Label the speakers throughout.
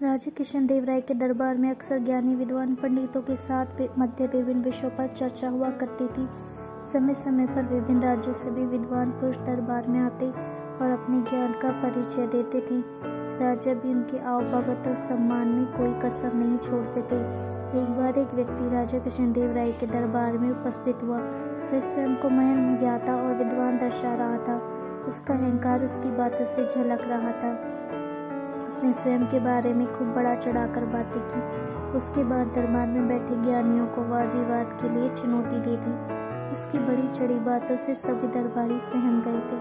Speaker 1: राजा कृष्णदेव राय के दरबार में अक्सर ज्ञानी विद्वान पंडितों के साथ मध्य विभिन्न विषयों पर चर्चा हुआ करती थी। समय समय पर विभिन्न राज्यों से भी विद्वान पुरुष दरबार में आते और अपने ज्ञान का परिचय देते थे। राजा भी उनके आवभगत और सम्मान में कोई कसर नहीं छोड़ते थे। एक बार एक व्यक्ति राजा कृष्णदेव राय के दरबार में उपस्थित हुआ। वह स्वयं को महान ज्ञाता और विद्वान दर्शा रहा था। उसका अहंकार उसकी बातों से झलक रहा था। उसने स्वयं के बारे में खूब बड़ा चढ़ाकर बातें की। उसके बाद दरबार में बैठे ज्ञानियों को वाद विवाद के लिए चुनौती दे दी। उसकी बड़ी चढ़ी बातों से सभी दरबारी सहम गए थे।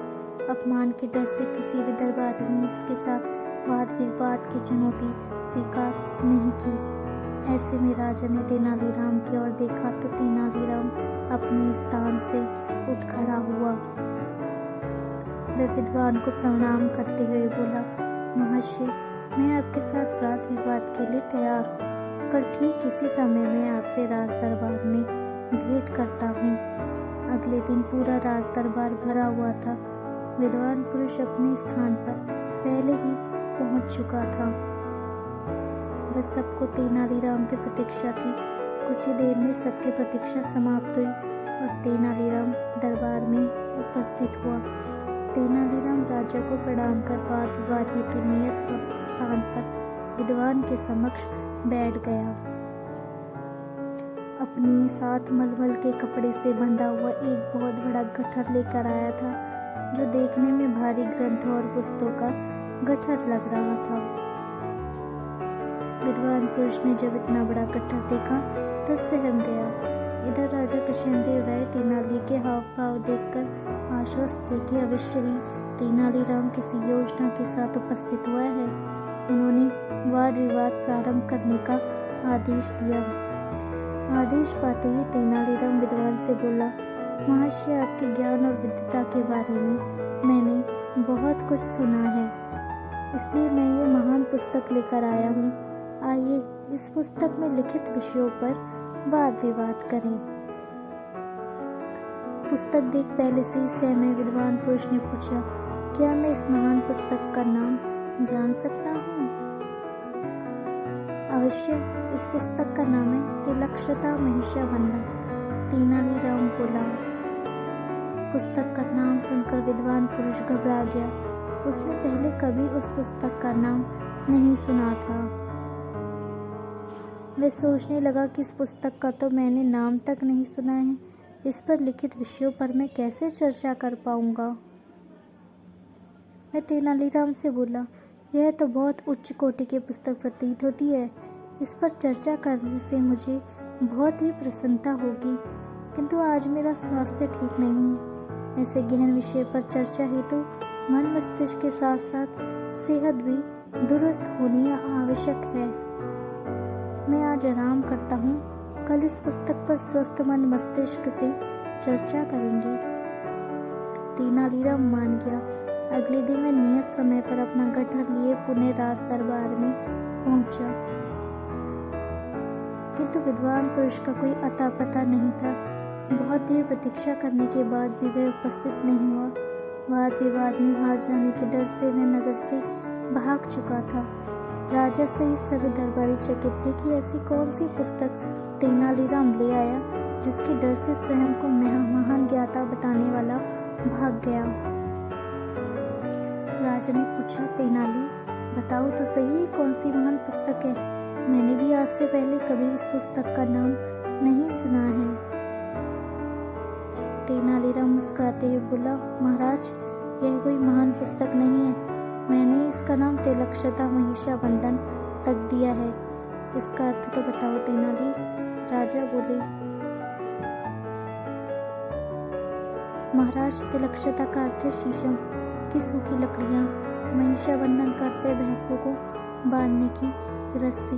Speaker 1: अपमान के डर से किसी भी दरबारी ने उसके साथ वाद विवाद की चुनौती स्वीकार नहीं की। ऐसे में राजा ने तेनालीराम की ओर देखा तो तेनालीराम अपने स्थान से उठ खड़ा हुआ। वह विद्वान को प्रणाम करते हुए बोला, महाशय, मैं आपके साथ वाद विवाद के लिए तैयार हूँ। कल ठीक इसी समय मैं आपसे राज दरबार में भेंट करता हूँ। अगले दिन पूरा राज दरबार भरा हुआ था। विद्वान पुरुष अपने स्थान पर पहले ही पहुँच चुका था। बस सबको तेनालीराम की प्रतीक्षा थी। कुछ ही देर में सबकी प्रतीक्षा समाप्त हुई और तेनालीराम दरबार में उपस्थित हुआ। तेनालीराम राजा को प्रणाम कर वाद विवाद हेतु नियत स्थान पर विद्वान के समक्ष बैठ गया। अपने साथ मलमल के कपड़े से बंधा हुआ एक बहुत बड़ा गट्ठर लेकर आया था, जो देखने में भारी ग्रंथों और पुस्तकों का गट्ठर लग रहा था। विद्वान पुरुष ने जब इतना बड़ा गट्ठर देखा तो सहम गया। इधर राजा कृष्णदेव राय तेनाली के हाव भाव देखकर आश्वस्त थे कि अवश्य ही तेनालीराम किसी योजना के साथ उपस्थित हुआ है। उन्होंने वाद विवाद प्रारंभ करने का आदेश दिया। आदेश पाते ही तेनालीराम विद्वान से बोला, महाशय, आपके ज्ञान और विद्वता के बारे में मैंने बहुत कुछ सुना है, इसलिए मैं ये महान पुस्तक लेकर आया हूँ। आइए इस पुस्तक में लिखित विषयों पर वाद विवाद करें। पुस्तक देख पहले से ही सहमे विद्वान पुरुष ने पूछा, क्या मैं इस महान पुस्तक का नाम जान सकता हूँ? अवश्य, इस पुस्तक का नाम है तिलक्षता महिषाबंधन। तेनालीराम बोला। पुस्तक का नाम सुनकर विद्वान पुरुष घबरा गया। उसने पहले कभी उस पुस्तक का नाम नहीं सुना था। वह सोचने लगा कि इस पुस्तक का तो मैंने नाम तक नहीं सुना है। इस पर लिखित विषयों पर मैं कैसे चर्चा कर पाऊंगा? मैं तेनालीराम से बोला, यह तो बहुत उच्च कोटि की पुस्तक प्रतीत होती है। इस पर चर्चा करने से मुझे बहुत ही प्रसन्नता होगी, किंतु आज मेरा स्वास्थ्य ठीक नहीं है। ऐसे गहन विषय पर चर्चा हेतु मन मस्तिष्क के साथ साथ सेहत भी दुरुस्त होनी आवश्यक है। मैं आज आराम करता हूँ। कल इस पुस्तक पर स्वस्थ मन मस्तिष्क से चर्चा करेंगे। तेनालीराम मान गया। अगले दिन वह नियत समय पर अपना गट्ठर लिए पुणे राज दरबार में पहुंचा, किंतु विद्वान पुरुष का कोई अता पता नहीं था। बहुत देर प्रतीक्षा करने के बाद भी वह उपस्थित नहीं हुआ। वाद विवाद में हार जाने के डर से वह नगर से भाग चुका था। राजा सहित सभी दरबारी चकित थे कि ऐसी कौन सी पुस्तक तेनालीराम ले आया जिसके डर से स्वयं को महान ज्ञाता बताने वाला भाग गया। राजा ने पूछा, तेनाली, बताओ तो सही कौन सी महान पुस्तक है? मैंने भी आज से पहले कभी इस पुस्तक का नाम नहीं सुना है। तेनालीराम मुस्कुराते हुए बोला, महाराज, यह कोई महान पुस्तक नहीं है। मैंने इसका नाम तिलक्षता महिषाबंधन तक दिया है। इसका अर्थ तो बताओ तेनाली। राजा बोले, महाराज, तिलक्षता का अर्थ है शीशम की सूखी लकड़ियां। महिषाबंधन का अर्थ है भैंसों को बांधने की रस्सी।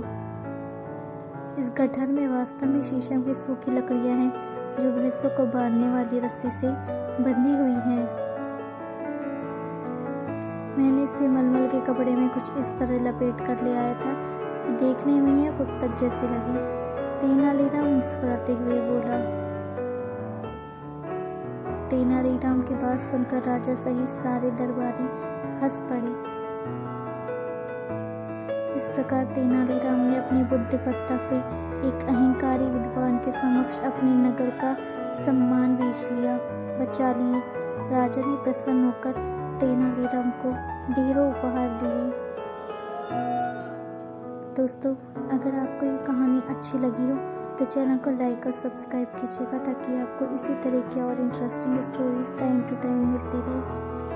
Speaker 1: इस गट्ठर में वास्तव में शीशम की सूखी लकड़ियां हैं, जो भैंसों को बांधने वाली रस्सी से बंधी हुई हैं। मैंने इसे मलमल के कपड़े में कुछ इस तरह लपेट कर ले आया था कि देखने में यह पुस्तक जैसी लगे। तेनालीराम मुस्कुराते हुए बोला। तेनालीराम की बात सुनकर राजा सहित सारे दरबारी हंस पड़े। इस प्रकार तेनालीराम ने अपनी बुद्धिमत्ता से एक अहंकारी विद्वान के समक्ष अपने नगर का सम्मान बेच लिया, बचा लिए। राजा ने प्रसन्न होकर तेनालीराम को ढेरों उपहार दिए। दोस्तों, अगर आपको ये कहानी अच्छी लगी हो तो चैनल को लाइक और सब्सक्राइब कीजिएगा, ताकि आपको इसी तरह की और interesting stories time to time मिलती रहे।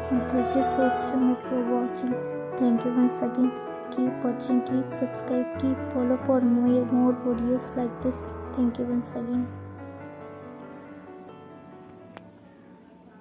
Speaker 1: And thank you so much for watching. Thank you once again. Keep watching, keep subscribe, keep follow for more videos like this. Thank you once again.